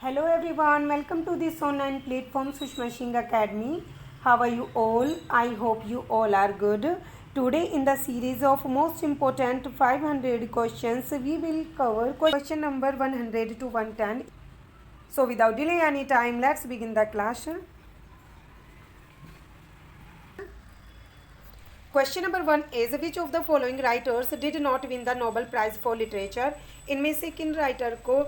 Hello everyone, welcome to this online platform Sushma Singh Academy. How are you all? I hope you all are good. Today in the series of most important 500 questions, we will cover question number 100 to 110. So without delay any time, let's begin the class. Question number 1 is which of the following writers did not win the Nobel Prize for Literature? इनमें से किन writer को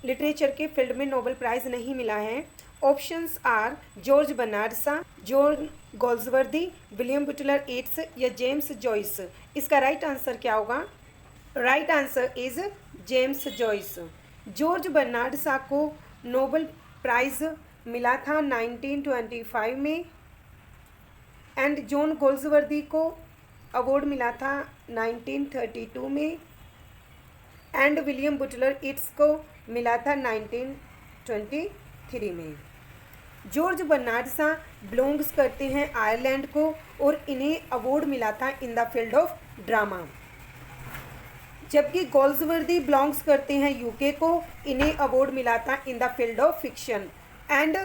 literature के field में Nobel prize नहीं मिला है? Options are George Bernard Shaw, John Galsworthy, William Butler Yeats या जेम्स जॉइस. इसका राइट आंसर क्या होगा? Right answer is James Joyce. George Bernard Shaw को नोबेल प्राइज मिला था 1925 में एंड जॉन गोल्सवर्दी को अवार्ड मिला था 1932 में एंड विलियम बुटलर येट्स को मिला था 1923 में. जॉर्ज बर्नार्ड शॉ बिलोंग्स करते हैं आयरलैंड को और इन्हें अवार्ड मिला था in the field of drama. जबकि गोल्सवर्दी बिलोंग्स करते हैं यूके को, इन्हें अवार्ड मिला था in the field of fiction. And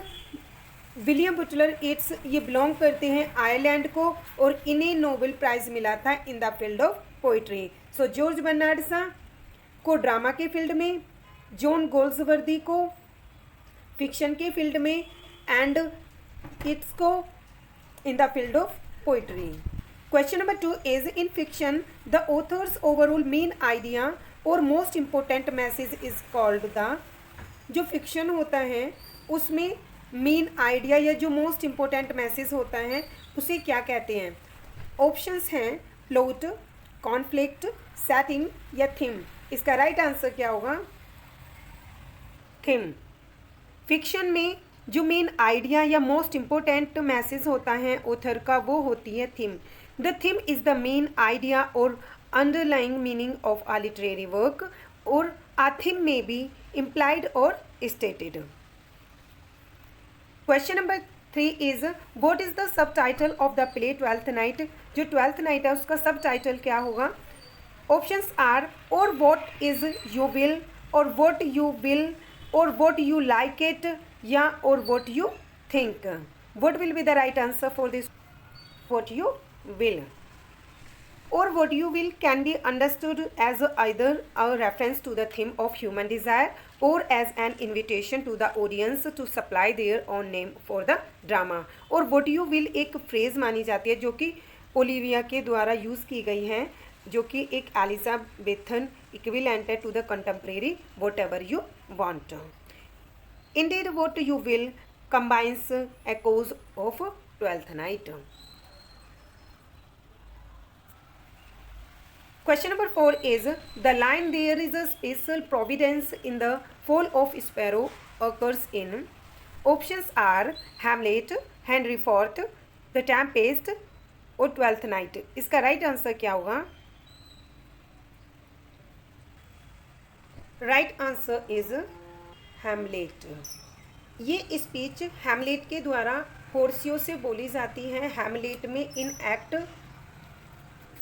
William Butler Yeats ये बिलोंग करते हैं आयरलैंड को और इन्हें नोबेल प्राइज मिला था in the field of poetry. So George Bernard Shaw को ड्रामा के फील्ड में, जॉन गोल्सवर्दी को फिक्शन के फील्ड में एंड येट्स को in the field of poetry. Question number 2 is in fiction the author's overall main idea और most important message is called the. जो fiction होता है उसमें मेन आइडिया या जो मोस्ट इम्पोर्टेंट मैसेज होता है उसे क्या कहते हैं? ऑप्शंस हैं प्लॉट, कॉन्फ्लिक्ट, सेटिंग या थीम. इसका राइट आंसर क्या होगा? थीम. फिक्शन में जो मेन आइडिया या मोस्ट इम्पोर्टेंट मैसेज होता है ऑथर का वो होती है थीम. The theme is the main idea or underlying meaning of a literary work और a theme may be implied or stated. Question number 3 is what is the subtitle of the play Twelfth Night. जो Twelfth night है उसका subtitle क्या होगा? Options are or what is you will or what you will or what you like it या or what you think. What will be the right answer for this? What you will. Or what you will can be understood as either a reference to the theme of human desire or as an invitation to the audience to supply their own name for the drama. और what you will एक phrase मानी जाती है जो कि Olivia के द्वारा use की गई है, जो कि एक एलिजाबेथन इक्विवेलेंट है to the contemporary whatever you want. Indeed what you will combines echoes of Twelfth Night. Question number 4 is the line there is a special providence in the fall of sparrow occurs in. Options are Hamlet, Henry IV, The Tempest और Twelfth Night. इसका right answer क्या होगा? Right answer is Hamlet. ये speech Hamlet के द्वारा होर्सियो से बोली जाती है. हैमलेट में इन एक्ट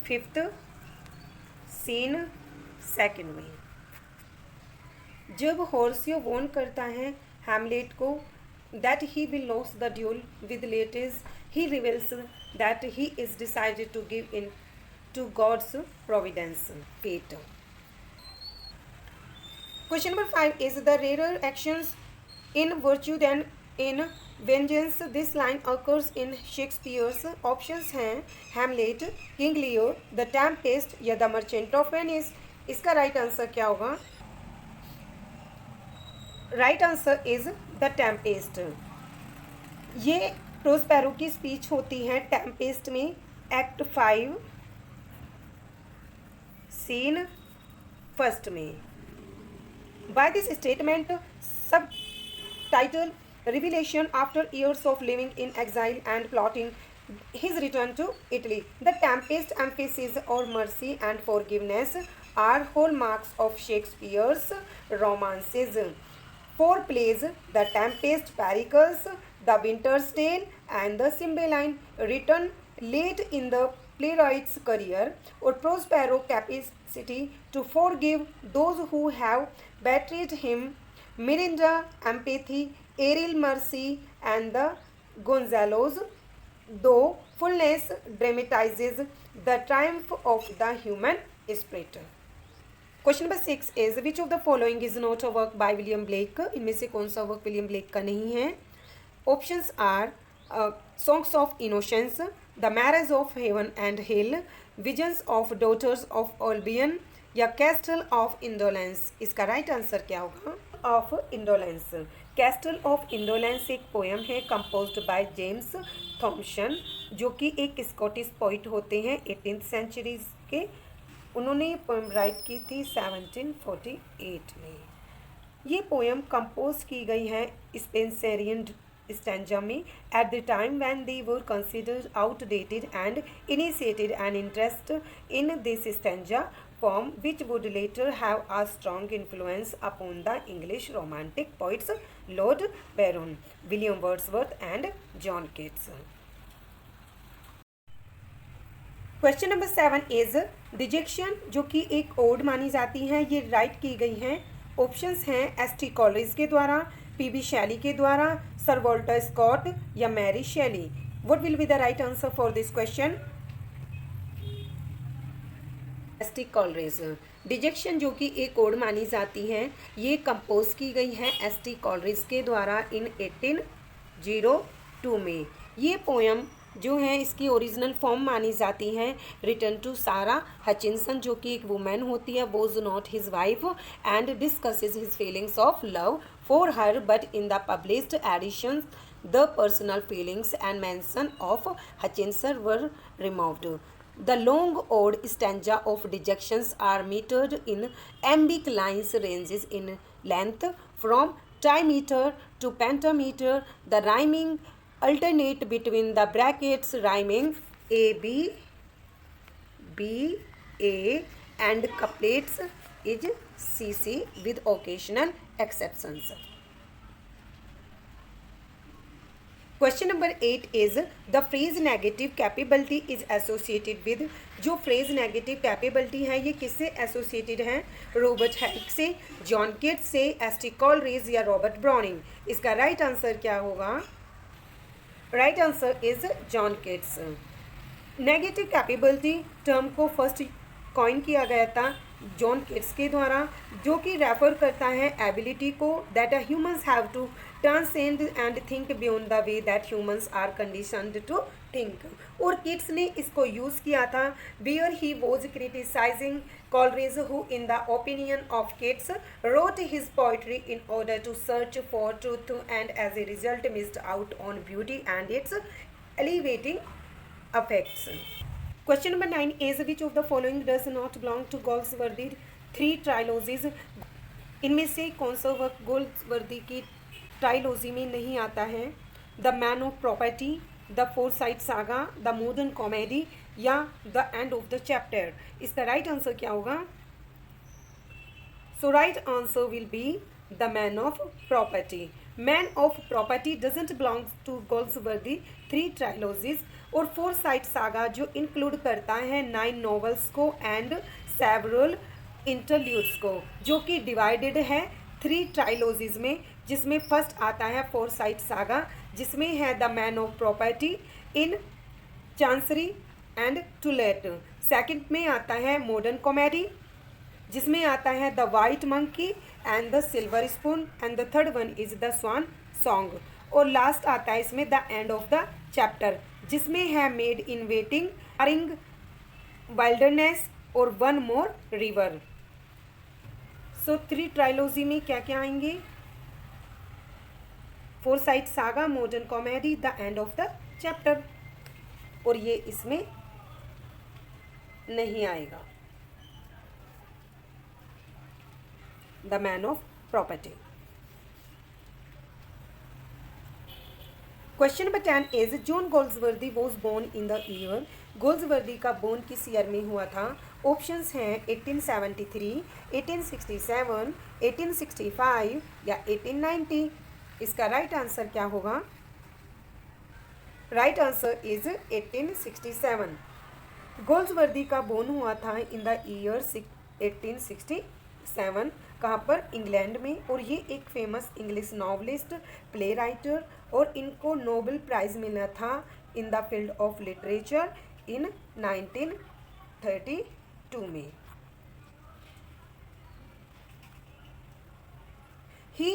5th सीन 2 में जब होर्सियो वॉर्न करता है हैमलेट को that he will lose the duel with Laertes, he reveals that he is decided to give in to God's providence fate. Question number 5 is the rare actions in virtue than in vengeance. This line occurs in Shakespeare's. Options हैं Hamlet, King Lear, the Tempest या the Merchant of Venice. इसका right answer क्या होगा? Right answer is the Tempest. ये Prospero की speech होती है Tempest में एक्ट 5 सीन 1 में. बाय दिस स्टेटमेंट सब title Revelation after years of living in exile and plotting his return to Italy. The Tempest emphasis or mercy and forgiveness are hallmarks of Shakespeare's romances. 4 plays, The Tempest, Pericles, The Winter's Tale and The Cymbeline, written late in the playwright's career, or Prospero's capacity to forgive those who have betrayed him Mirinda, Empathy, Ariel Mercy, and the Gonzalos, though fullness dramatizes the triumph of the human spirit. Question number 6 is which of the following is not a work by William Blake. इनमें से कौन सा work William Blake का नहीं है. Options are Songs of Innocence, the Marriage of Heaven and Hell, Visions of Daughters of Albion या Castle of Indolence. इसका right answer क्या होगा. Of Indolence. Castle of Indolence एक पोएम है कंपोज्ड बाय जेम्स थॉम्सन, जो कि एक Scottish poet होते हैं 18th सेंचुरी के. उन्होंने ये पोएम राइट की थी 1748 में. ये पोएम कंपोज की गई है स्पेंसरियन स्टैंजा में at the time when they were considered outdated and initiated an interest in this stanza form which would later have a strong influence upon the English romantic poets Lord Byron, William Wordsworth and John Keats. Question number 7 is detection, जो कि एक odd मानी जाती है. ये right की गई हैं. ऑप्शंस हैं एस.टी. कॉलरिज के द्वारा, पी.बी. शैली के द्वारा, सर वॉल्टर स्कॉट या मैरी शैली. What will be the right answer for this question. ST. Coleridge. Detection जो कि एक ओड मानी जाती है, ये कंपोज की गई है एस.टी. कॉलरिज के द्वारा इन 1802 में. ये पोएम जो है इसकी ओरिजिनल फॉर्म मानी जाती है रिटर्न टू सारा हचिनसन, जो कि एक वुमेन होती है, was not his wife and discusses his feelings of love for her, but in the published editions the personal feelings and mention of Hutchinson were removed. The long ode stanza of dejections are metered in iambic lines ranges in length from trimeter to pentameter. The rhyming alternate between the brackets rhyming A B B A and couplets is C C with occasional exceptions. Question number 8 is the phrase negative capability is associated with. जो phrase negative capability है ये किससे associated है. Robert Herrick से, John Keats से, S T. Coleridge या Robert Browning. इसका right answer क्या होगा. Right answer is John Keats. Negative capability term को फर्स्ट कॉइन किया गया था जॉन केट्स के द्वारा, जो कि रेफर करता है एबिलिटी को that humans have to transcend and think beyond the way that humans are conditioned to think. और किट्स ने इसको यूज़ किया था where he was criticising Coleridge who in the opinion of Keats wrote his poetry in order to search for truth and as a result missed out on beauty and its elevating affects. Question number 9 is which of the following does not belong to Galsworthy 3 ट्रायलॉजीज. इनमें से कौन सा work गोल्सवर्दी की trilogy में नहीं आता है. The man of Property, the Forsyte Saga, the Modern Comedy या the and of the Chapter. इसका राइट आंसर क्या होगा. So right answer will be the man of Property. Man of Property doesn't belong to Galsworthy 3 trilogies. और Forsyte saga जो include करता है 9 novels को and several interludes को, जो कि डिवाइडेड है 3 ट्रायलॉजीज में, जिसमें फर्स्ट आता है फोरसाइट सागा, जिसमें है the man of property in chancery and to let. Second में आता है मॉडर्न कॉमेडी, जिसमें आता है the white monkey and the silver spoon and the third one is the swan song. और लास्ट आता है इसमें the and of the chapter, जिसमें है maid in waiting, ring wilderness और one more river. So 3 trilogy में क्या क्या आएंगे. Forsyte saga, modern comedy, the and of the Chapter. और ये इसमें नहीं आएगा the man of Property. Question number 10 is John Galsworthy was born in the year. Galsworthy का बोर्न किस ईयर में हुआ था. ऑप्शंस हैं 1873, 1867, 1865 या 1890. इसका राइट आंसर क्या होगा. Right answer is 1867. गोल्सवर्दी का बोर्न हुआ था इन द ईयर 1867. कहाँ पर, इंग्लैंड में। और ये एक famous English novelist, play writer, और इनको नोबेल प्राइज़ मिला था in the field of literature in 1932 में। He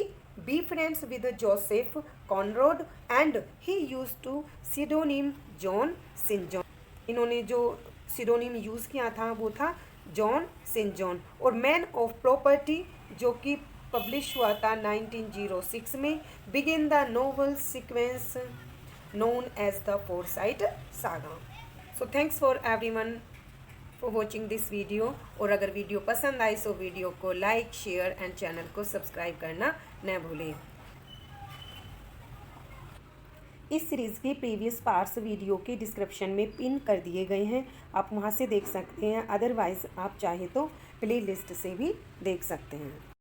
befriends with Joseph Conrad and he used to pseudonym John St. John। इन्होंने जो pseudonym यूज़ किया था वो था जॉन सेंट जॉन। और मैन ऑफ प्रॉपर्टी जो कि पब्लिश हुआ था 1906 में, begin the novel sequence known as the Forsyte Saga। So thanks for everyone for watching this video। और अगर वीडियो पसंद आई तो वीडियो को लाइक, शेयर एंड चैनल को सब्सक्राइब करना न भूलें। इस सीरीज़ के प्रीवियस पार्ट्स वीडियो के डिस्क्रिप्शन में पिन कर दिए गए हैं, आप वहां से देख सकते हैं। अदरवाइज़ आप चाहे तो प्ले लिस्ट से भी देख सकते हैं।